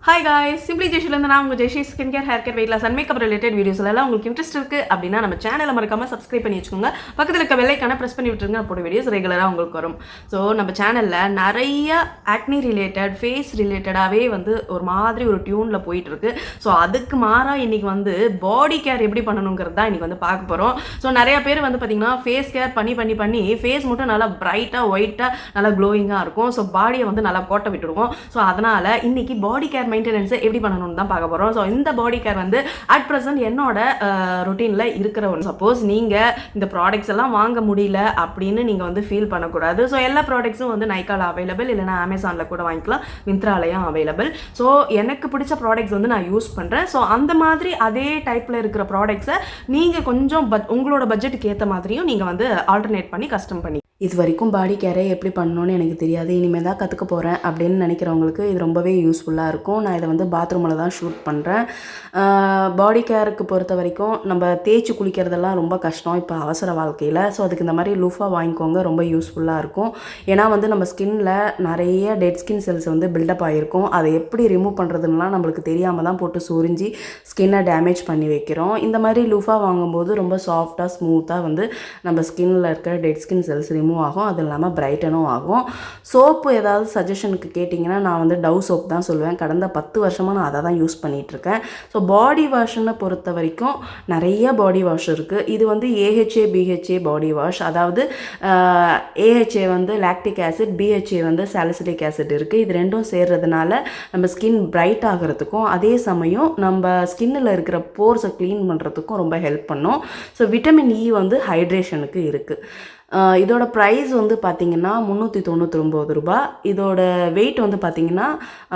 Hi guys, Simply Jayshilanda நான் உங்கள் Jayshi skin care hair care weight loss and makeup related வீடியோஸ்ல எல்லாம் உங்களுக்கு இன்ட்ரெஸ்ட் இருக்குது அப்படின்னா நம்ம சேனலை மறக்காமல் சப்ஸ்கிரைப் பண்ணி வச்சுக்கோங்க. பக்கத்தில் இருக்க வெள்ளைக்கான ப்ரெஸ் பண்ணி விட்டுருங்க. அப்போட வீடியோஸ் ரெகுலராக உங்களுக்கு வரும். ஸோ நம்ம சேனலில் நிறைய ஆக்னி ரிலேட்டட் ஃபேஸ் ரிலேட்டடாகவே ஒரு மாதிரி ஒரு டியூனில் போயிட்டுருக்கு. ஸோ அதுக்கு மாறாக இன்றைக்கி பாடி கேர் எப்படி பண்ணணுங்கிறது தான் இன்றைக்கி பார்க்க போகிறோம். ஸோ நிறைய பேர் பார்த்திங்கன்னா ஃபேஸ் கேர் பண்ணி ஃபேஸ் மட்டும் நல்லா பிரைட்டாக ஒயிட்டாக நல்லா க்ளோயிங்காக இருக்கும். ஸோ பாடியை நல்லா கோட்டை விட்டுருவோம். ஸோ அதனால் இன்றைக்கி பாடி கேர் மெயின்டெனன்ஸை எப்படி பண்ணணும்னு தான் பார்க்க போகிறோம். ஸோ இந்த பாடி கேர் அட் ப்ரெசன்ட் என்னோட ரொட்டீனில் இருக்கிற ஒன்று. சப்போஸ் நீங்கள் இந்த ப்ராடக்ட்ஸ் எல்லாம் வாங்க முடியல அப்படின்னு நீங்கள் ஃபீல் பண்ணக்கூடாது. ஸோ எல்லா ப்ராடக்ட்ஸும் நைக்கால அவைலபிள், இல்லைனா அமேசானில் கூட வாங்கிக்கலாம், மிந்த்ராலையும் அவைலபிள். ஸோ எனக்கு பிடிச்ச ப்ராடக்ட்ஸ் நான் யூஸ் பண்ணுறேன். ஸோ அந்த மாதிரி அதே டைப்பில் இருக்கிற ப்ராடக்ட்ஸை நீங்கள் கொஞ்சம் உங்களோட பட்ஜெட்டுக்கு ஏற்ற மாதிரியும் நீங்கள் ஆல்டர்னேட் பண்ணி கஸ்டம் பண்ணி. இது வரைக்கும் பாடி கேரை எப்படி பண்ணணும்னு எனக்கு தெரியாது, இனிமேல் தான் கற்றுக்க போகிறேன் அப்படின்னு நினைக்கிறவங்களுக்கு இது ரொம்பவே யூஸ்ஃபுல்லாக இருக்கும். நான் இதை பாத்ரூமில் தான் ஷூட் பண்ணுறேன். பாடி கேருக்கு பொறுத்த வரைக்கும் நம்ம தேய்ச்சி குளிக்கிறதெல்லாம் ரொம்ப கஷ்டம் இப்போ அவசர வாழ்க்கையில். ஸோ அதுக்கு இந்த மாதிரி லூஃபாக வாங்கிக்கோங்க, ரொம்ப யூஸ்ஃபுல்லாக இருக்கும். ஏன்னா நம்ம ஸ்கின்னில் நிறைய டெட் ஸ்கின் செல்ஸ் பில்டப் ஆகிருக்கும். அதை எப்படி ரிமூவ் பண்ணுறதுலாம் நம்மளுக்கு தெரியாமல் தான் போட்டு சொரிஞ்சு ஸ்கின்னை டேமேஜ் பண்ணி வைக்கிறோம். இந்த மாதிரி லூஃபாக வாங்கும்போது ரொம்ப சாஃப்டாக ஸ்மூத்தாக நம்ம ஸ்கின்னில் இருக்கிற டெட் ஸ்கின் செல்ஸ் ரிமூவ் ஆகும். அது இல்லாமல் பிரைட்டனும் ஆகும். சோப்பு ஏதாவது சஜஷனுக்கு கேட்டிங்கன்னா நான் டவ் சோப் தான் சொல்லுவேன். கடந்த 10 வருஷமாக நான் அதை தான் யூஸ் பண்ணிகிட்ருக்கேன். ஸோ பாடி வாஷ்னை பொறுத்த வரைக்கும் நிறைய பாடி வாஷ் இருக்குது. இது AHA BHA பாடி வாஷ். அதாவது AHA lactic acid, BHA salicylic acid இருக்குது. இது ரெண்டும் சேர்றதுனால நம்ம ஸ்கின் பிரைட் ஆகிறதுக்கும் அதே சமயம் நம்ம ஸ்கின்னில் இருக்கிற போர்ஸை க்ளீன் பண்ணுறதுக்கும் ரொம்ப ஹெல்ப் பண்ணும். ஸோ விட்டமின் இ ஹைட்ரேஷனுக்கு இருக்குது. இதோட ப்ரைஸ் பார்த்திங்கன்னா 399 ரூபா. இதோட வெயிட் பார்த்திங்கன்னா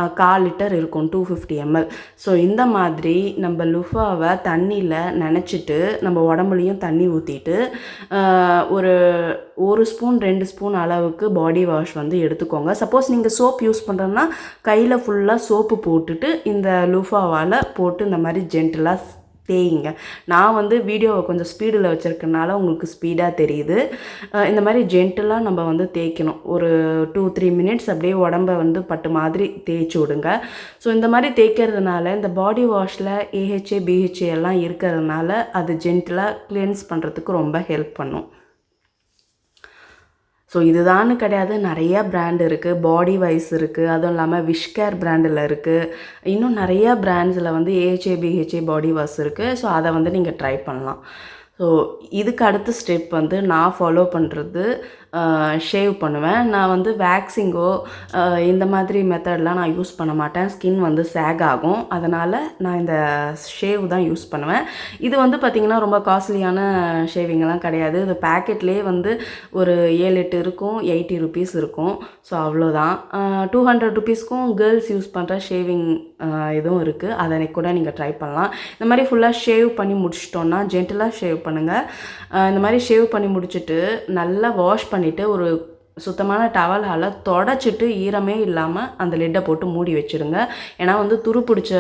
1/4 லிட்டர் இருக்கும், 250 ml. ஸோ இந்த மாதிரி நம்ம லுஃபாவை தண்ணியில் நனைச்சிட்டு நம்ம உடம்புலையும் தண்ணி ஊற்றிட்டு ஒரு ஸ்பூன் 2 ஸ்பூன் அளவுக்கு பாடி வாஷ் எடுத்துக்கோங்க. சப்போஸ் நீங்கள் சோப் யூஸ் பண்ணுறதுன்னா கையில் ஃபுல்லாக சோப்பு போட்டுட்டு இந்த லுஃபாவால் போட்டு இந்த மாதிரி ஜென்டிலாக தேய்ங்க. நான் வீடியோவை கொஞ்சம் ஸ்பீடில் வச்சுருக்கனால உங்களுக்கு ஸ்பீடாக தெரியுது. இந்த மாதிரி ஜென்டிலாக நம்ம தேய்க்கணும். ஒரு 2-3 மினிட்ஸ் அப்படியே உடம்பை பட்டு மாதிரி தேய்ச்சி விடுங்க. ஸோ இந்த மாதிரி தேய்க்கிறதுனால இந்த பாடி வாஷில் AHA BHA எல்லாம் இருக்கிறதுனால அது ஜென்டிலாக கிளென்ஸ் பண்ணுறதுக்கு ரொம்ப ஹெல்ப் பண்ணும். ஸோ இதுதான்னு கிடையாது, நிறைய பிராண்ட் இருக்குது. பாடி வைஸ் இருக்குது, அதுவும் இல்லாமல் விஷ்கேர் பிராண்டில் இருக்குது. இன்னும் நிறையா பிராண்ட்ஸில் AHA BHA பாடி வாஷ் இருக்குது. ஸோ அதை நீங்கள் ட்ரை பண்ணலாம். ஸோ இதுக்கு அடுத்த ஸ்டெப் நான் ஃபாலோ பண்ணுறது ஷேவ் பண்ணுவேன். நான் வேக்சிங்கோ இந்த மாதிரி மெத்தட்லாம் நான் யூஸ் பண்ண மாட்டேன். ஸ்கின் சேக் ஆகும். அதனால் நான் இந்த ஷேவ் தான் யூஸ் பண்ணுவேன். இது பார்த்திங்கன்னா ரொம்ப காஸ்ட்லியான ஷேவிங்கெல்லாம் கிடையாது. இது பேக்கெட்லேயே ஒரு 7-8 இருக்கும், 80 ருபீஸ் இருக்கும். ஸோ அவ்வளோதான். 200 ருபீஸ்க்கும் கேர்ள்ஸ் யூஸ் பண்ணுற ஷேவிங் இதுவும் இருக்குது. அதை கூட நீங்கள் ட்ரை பண்ணலாம். இந்த மாதிரி ஃபுல்லாக ஷேவ் பண்ணி முடிச்சிட்டோன்னா ஜென்டிலாக ஷேவ் பண்ணுங்கள். இந்த மாதிரி ஷேவ் பண்ணி முடிச்சுட்டு நல்லா வாஷ் பண்ணிவிட்டு ஒரு சுத்தமான டவலால் தொடச்சிட்டு ஈரமே இல்லாமல் அந்த லிட்டை போட்டு மூடி வச்சுருங்க. ஏன்னா துரு பிடிச்ச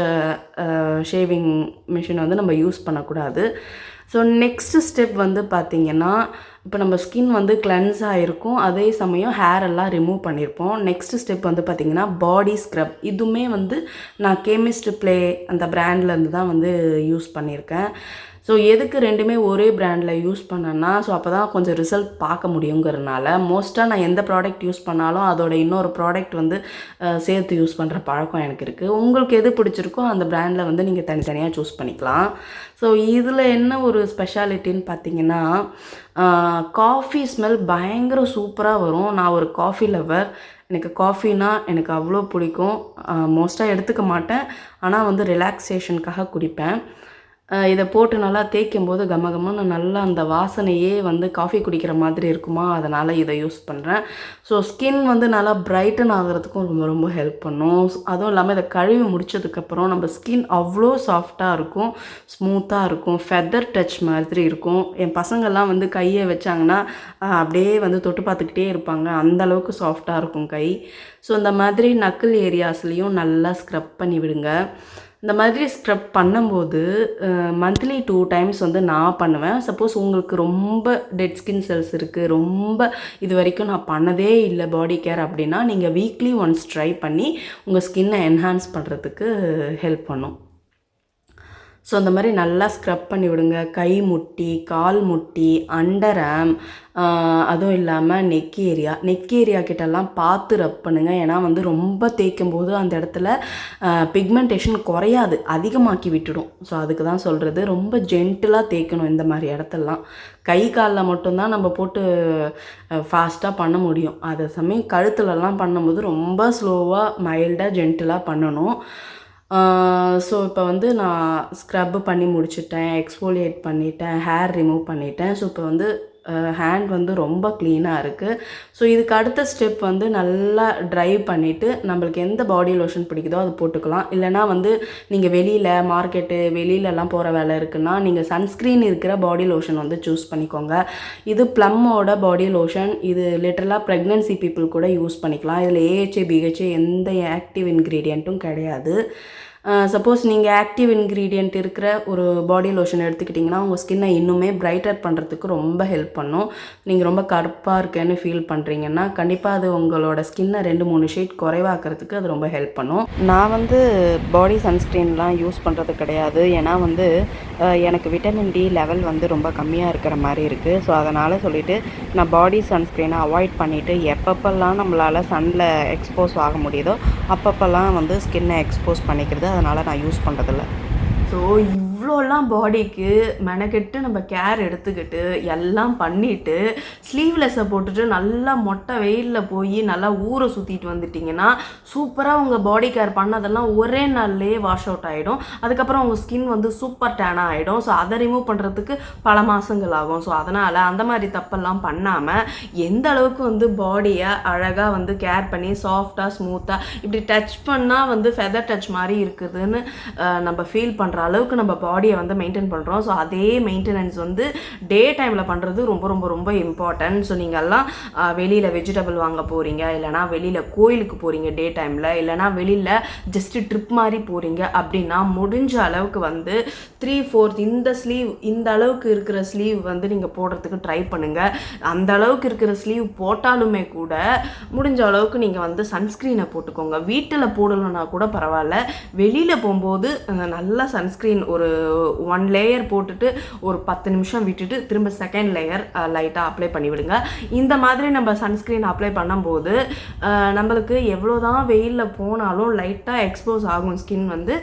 ஷேவிங் மிஷின் நம்ம யூஸ் பண்ணக்கூடாது. ஸோ நெக்ஸ்ட்டு ஸ்டெப் பார்த்திங்கன்னா இப்போ நம்ம ஸ்கின் கிளென்ஸ் ஆகிருக்கும், அதே சமயம் ஹேர் எல்லாம் ரிமூவ் பண்ணியிருப்போம். நெக்ஸ்ட் ஸ்டெப் பார்த்திங்கன்னா பாடி ஸ்க்ரப். இதுவுமே நான் கெமிஸ்ட் ப்ளே அந்த பிராண்ட்லேருந்து தான் யூஸ் பண்ணியிருக்கேன். ஸோ எதுக்கு ரெண்டுமே ஒரே பிராண்டில் யூஸ் பண்ணேன்னா ஸோ அப்போ தான் கொஞ்சம் ரிசல்ட் பார்க்க முடியுங்கிறதுனால மோஸ்ட்டாக நான் எந்த ப்ராடக்ட் யூஸ் பண்ணாலும் அதோட இன்னொரு ப்ராடக்ட் சேர்த்து யூஸ் பண்ணுற பழக்கம் எனக்கு இருக்குது. உங்களுக்கு எது பிடிச்சிருக்கோ அந்த பிராண்டில் நீங்கள் தனித்தனியாக சூஸ் பண்ணிக்கலாம். ஸோ இதில் என்ன ஒரு ஸ்பெஷாலிட்டின்னு பார்த்தீங்கன்னா காஃபி ஸ்மெல் பயங்கர சூப்பராக வரும். நான் ஒரு காஃபி லவர். எனக்கு காஃபினா எனக்கு அவ்வளோ பிடிக்கும். மோஸ்ட்டாக எடுத்துக்க மாட்டேன், ஆனால் ரிலாக்ஸேஷனுக்காக குடிப்பேன். இதை போட்டு நல்லா தேய்க்கும் போது கமகமன்னு நல்லா அந்த வாசனையே காஃபி குடிக்கிற மாதிரி இருக்குமா, அதனால் இதை யூஸ் பண்ணுறேன். ஸோ ஸ்கின் நல்லா பிரைட்டன் ஆகிறதுக்கும் ரொம்ப ரொம்ப ஹெல்ப் பண்ணும். அதுவும் இல்லாமல் இதை கழுவி முடித்ததுக்கப்புறம் நம்ம ஸ்கின் அவ்வளோ சாஃப்டாக இருக்கும், ஸ்மூத்தாக இருக்கும், ஃபெதர் டச் மாதிரி இருக்கும். என் பசங்கள்லாம் கையை வச்சாங்கன்னா அப்படியே தொட்டு பார்த்துக்கிட்டே இருப்பாங்க, அந்தளவுக்கு சாஃப்டாக இருக்கும் கை. ஸோ இந்த மாதிரி நக்கிள் ஏரியாஸ்லேயும் நல்லா ஸ்க்ரப் பண்ணி விடுங்க. இந்த மாதிரி ஸ்க்ரப் பண்ணும்போது மந்த்லி 2 டைம்ஸ் வந்து நான் பண்ணுவேன். சப்போஸ் உங்களுக்கு ரொம்ப டெட் ஸ்கின் செல்ஸ் இருக்குது, ரொம்ப இது வரைக்கும் நான் பண்ணதே இல்லை பாடி கேர் அப்படின்னா, நீங்கள் வீக்லி ஒன்ஸ் ட்ரை பண்ணி உங்கள் ஸ்கின்னை என்ஹான்ஸ் பண்ணுறதுக்கு ஹெல்ப் பண்ணும். ஸோ அந்த மாதிரி நல்லா ஸ்க்ரப் பண்ணி விடுங்க. கை முட்டி, கால் முட்டி, அண்டர் ஆர்ம், அதுவும் இல்லாமல் நெக் ஏரியா கிட்டலாம் பார்த்து ரப் பண்ணுங்க. ஏன்னா வந்து ரொம்ப தேய்க்கும் போது அந்த இடத்துல பிக்மெண்டேஷன் குறையாது, அதிகமாக்கி விட்டுடும். ஸோ அதுக்கு தான் சொல்கிறது, ரொம்ப ஜென்டிலாக தேய்க்கணும் இந்த மாதிரி இடத்துலலாம். கை காலில் மட்டும்தான் நம்ம போட்டு ஃபாஸ்ட்டாக பண்ண முடியும். அதே சமயம் கழுத்துலலாம் பண்ணும்போது ரொம்ப ஸ்லோவாக மைல்டாக ஜென்டிலாக பண்ணணும். ஸோ இப்போ வந்து நான் ஸ்க்ரப்பு பண்ணி முடிச்சுட்டேன், எக்ஸ்ஃபோலியேட் பண்ணிட்டேன், ஹேர் ரிமூவ் பண்ணிட்டேன். ஸோ இப்போ வந்து ஹேண்ட் வந்து ரொம்ப க்ளீனாக இருக்குது. ஸோ இதுக்கு அடுத்த ஸ்டெப் வந்து நல்லா ட்ரை பண்ணிவிட்டு நம்மளுக்கு எந்த பாடி லோஷன் பிடிக்குதோ அது போட்டுக்கலாம். இல்லைனா வந்து நீங்கள் வெளியிலலாம் போகிற வேலை இருக்குன்னா நீங்கள் சன்ஸ்க்ரீன் இருக்கிற பாடி லோஷன் வந்து சூஸ் பண்ணிக்கோங்க. இது ப்ளம்மோட பாடி லோஷன். இது லிட்டரலாக ப்ரெக்னென்சி பீப்புள் கூட யூஸ் பண்ணிக்கலாம். இதில் ஏஹெச்ஏ பிஹெச்ஏ எந்த ஆக்டிவ் இன்க்ரீடியண்ட்டும் கிடையாது. சப்போஸ் நீங்கள் ஆக்டிவ் இன்க்ரீடியண்ட் இருக்கிற ஒரு பாடி லோஷன் எடுத்துக்கிட்டிங்கன்னா உங்கள் ஸ்கின்னை இன்னுமே பிரைட்டர் பண்ணுறதுக்கு ரொம்ப ஹெல்ப் பண்ணும். நீங்கள் ரொம்ப கருப்பாக இருக்கேன்னு ஃபீல் பண்ணுறீங்கன்னா கண்டிப்பாக அது உங்களோட ஸ்கின்னை 2-3 ஷேட் குறைவாக்கிறதுக்கு அது ரொம்ப ஹெல்ப் பண்ணும். நான் வந்து பாடி சன்ஸ்க்ரீன்லாம் யூஸ் பண்ணுறது கிடையாது. ஏன்னா வந்து எனக்கு விட்டமின் டி லெவல் வந்து ரொம்ப கம்மியாக இருக்கிற மாதிரி இருக்குது. ஸோ அதனால் சொல்லிவிட்டு நான் பாடி சன்ஸ்க்ரீனை அவாய்ட் பண்ணிவிட்டு எப்பப்பெல்லாம் நம்மளால் சன்னில் எக்ஸ்போஸ் ஆக முடியுதோ அப்பப்பெல்லாம் வந்து ஸ்கின்னை எக்ஸ்போஸ் பண்ணிக்கிறது. அதனால் நான் யூஸ் பண்ணுறதில்ல. ஸோ இவ்வளோலாம் பாடிக்கு மெனக்கெட்டு நம்ம கேர் எடுத்துக்கிட்டு எல்லாம் பண்ணிவிட்டு ஸ்லீவ்லெஸ்ஸை போட்டுட்டு நல்லா மொட்டை வெயிலில் போய் நல்லா ஊரை சுற்றிட்டு வந்துட்டிங்கன்னா சூப்பராக உங்கள் பாடி கேர் பண்ணதெல்லாம் ஒரே நாள்லேயே வாஷ் அவுட் ஆகிடும். அதுக்கப்புறம் உங்கள் ஸ்கின் வந்து சூப்பர் டேனாக ஆகிடும். ஸோ அதை ரிமூவ் பண்ணுறதுக்கு பல மாதங்கள் ஆகும். ஸோ அதனால் அந்த மாதிரி தப்பெல்லாம் பண்ணாமல் எந்த அளவுக்கு வந்து பாடியை அழகாக வந்து கேர் பண்ணி சாஃப்டாக ஸ்மூத்தாக இப்படி டச் பண்ணால் வந்து ஃபெதர் டச் மாதிரி இருக்குதுன்னு நம்ம ஃபீல் பண்ணுற அளவுக்கு நம்ம பாடியை வந்து மெயின்டைன் பண்ணுறோம். ஸோ அதே மெயின்டெனன்ஸ் வந்து டே டைமில் பண்ணுறது ரொம்ப ரொம்ப ரொம்ப இம்பார்ட்டன்ட். ஸோ நீங்கள்லாம் வெளியில் வெஜிடபிள் வாங்க போகிறீங்க, இல்லைனா வெளியில் கோயிலுக்கு போகிறீங்க டே டைமில், இல்லைனா வெளியில் ஜஸ்ட்டு ட்ரிப் மாதிரி போகிறீங்க அப்படின்னா முடிஞ்ச அளவுக்கு வந்து 3/4 இந்த அளவுக்கு இருக்கிற ஸ்லீவ் வந்து நீங்கள் போடுறதுக்கு ட்ரை பண்ணுங்கள். அந்த அளவுக்கு இருக்கிற ஸ்லீவ் போட்டாலுமே கூட முடிஞ்ச அளவுக்கு நீங்கள் வந்து சன்ஸ்க்ரீனை போட்டுக்கோங்க. வீட்டில் போடலைன்னா கூட பரவாயில்ல, வெளியில் போகும்போது நல்லா சன்ஸ்க்ரீன் ஒரு 1 லேயர் போட்டுட்டு ஒரு 10 நிமிஷம் விட்டுட்டு திரும்ப செகண்ட் லேயர் லைட்டாக அப்ளை பண்ணிவிடுங்க. இந்த மாதிரி நம்ம சன்ஸ்க்ரீன் அப்ளை பண்ணும்போது நம்மளுக்கு எவ்வளோதான் வெயிலில் போனாலும் லைட்டாக எக்ஸ்போஸ் ஆகும் ஸ்கின் வந்து.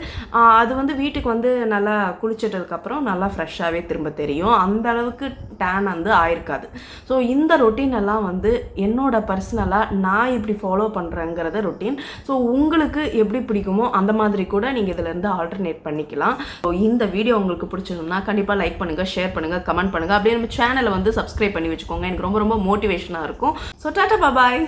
அது வந்து வீட்டுக்கு வந்து நல்லா குளிச்சிட்டதுக்கப்புறம் நல்லா ஃப்ரெஷ்ஷாகவே திரும்ப தெரியும். அந்த அளவுக்கு டேன் வந்து ஆயிருக்காது. ஸோ இந்த ரொட்டீன் எல்லாம் வந்து என்னோட பர்சனலாக நான் இப்படி ஃபாலோ பண்ணுறேங்கிறத ரொட்டீன். ஸோ உங்களுக்கு எப்படி பிடிக்குமோ அந்த மாதிரி கூட நீங்கள் இதிலேருந்து ஆல்டர்னேட் பண்ணிக்கலாம். ஸோ இந்த வீடியோ உங்களுக்கு பிடிச்சிருந்தா கண்டிப்பாக லைக் பண்ணுங்கள், ஷேர் பண்ணுங்கள், கமெண்ட் பண்ணுங்கள். அப்படியே நம்ம சேனலை வந்து சப்ஸ்கிரைப் பண்ணி வச்சுக்கோங்க. எனக்கு ரொம்ப ரொம்ப மோட்டிவேஷனாக இருக்கும். ஸோ டாடா பாய்.